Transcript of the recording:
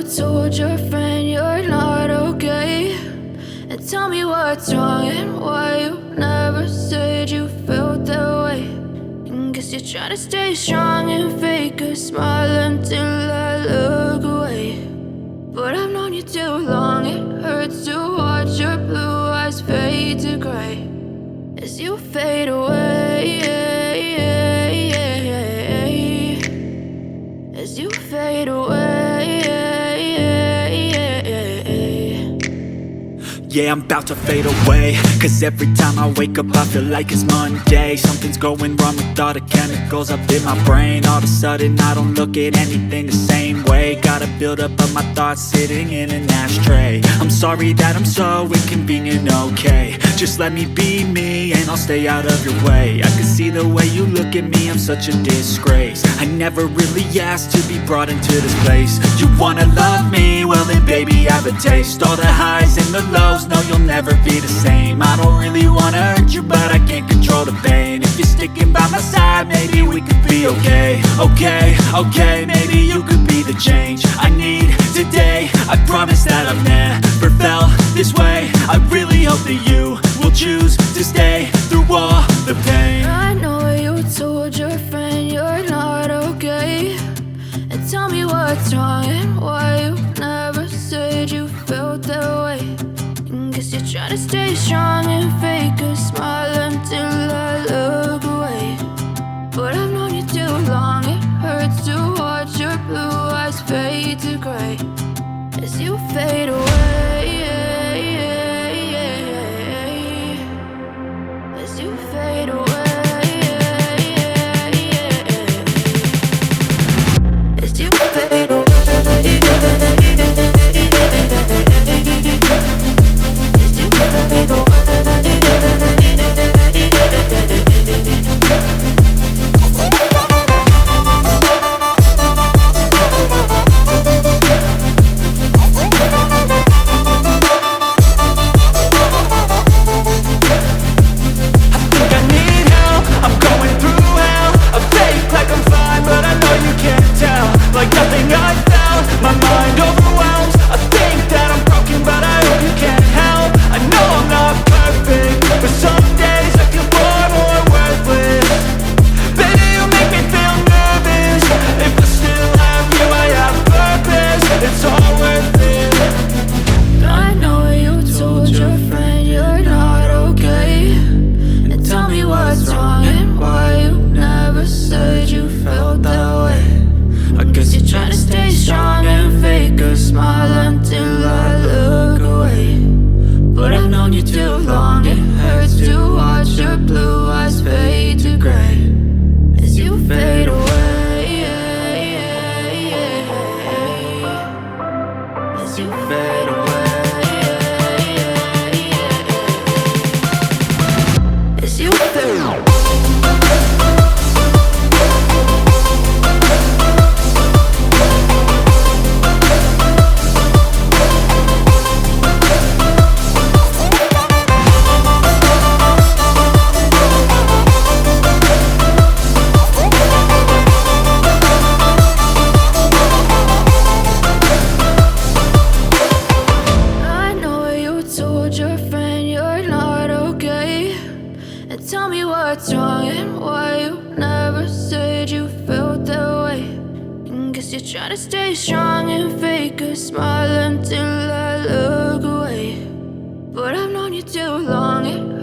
told your friend you're not okay? And tell me what's wrong and why you never said you felt that way. And guess you're trying to stay strong and fake a smile until I look away. But I've known you too long, it hurts to watch your blue eyes fade to gray as you fade away, as you fade away. Yeah, I'm about to fade away, cause every time I wake up I feel like it's Monday. Something's going wrong with all the chemicals up in my brain. All of a sudden I don't look at anything the same way. Got a buildup of my thoughts sitting in an ashtray. I'm sorry that I'm so inconvenient, okay? Just let me be me and I'll stay out of your way. I can see the way you look at me, I'm such a disgrace. I never really asked to be brought into this place. You wanna love me? Well then baby I have a taste. All the highs and the lows, no, you'll never be the same. I don't really wanna hurt you, but I can't control the pain. If you're sticking by my side, maybe we could be okay. Okay, maybe you could be the change I need today. I promise that I've never felt this way. I really hope that you will choose to stay through all the pain. I know you told your friend you're not okay. And tell me what's wrong and why you never said you felt that way. Guess you're trying to stay strong and fake a smile until I look away. But I've known you too long, it hurts to watch your blue eyes fade to gray as you fade away, as you fade away, as you fade away. Like nothing I found, my mind overwhelms. I think that I'm broken, but I hope you can't help. I know I'm not perfect, but some days I feel far more worthless. Baby, you make me feel nervous. If I still have you, I have purpose. It's all worth it. I know you told your friend you're not okay. And tell me what's wrong and why you never said you felt that way. I guess you're trying to stay strong and fake a smile until I look away. But I've known you too long, it hurts to watch your blue eyes fade to gray as you fade away, as you fade away, as you fade away. Your friend you're not okay. And tell me what's wrong and why you never said you felt that way. And guess you're trying to stay strong and fake a smile until I look away. But I've known you too long, it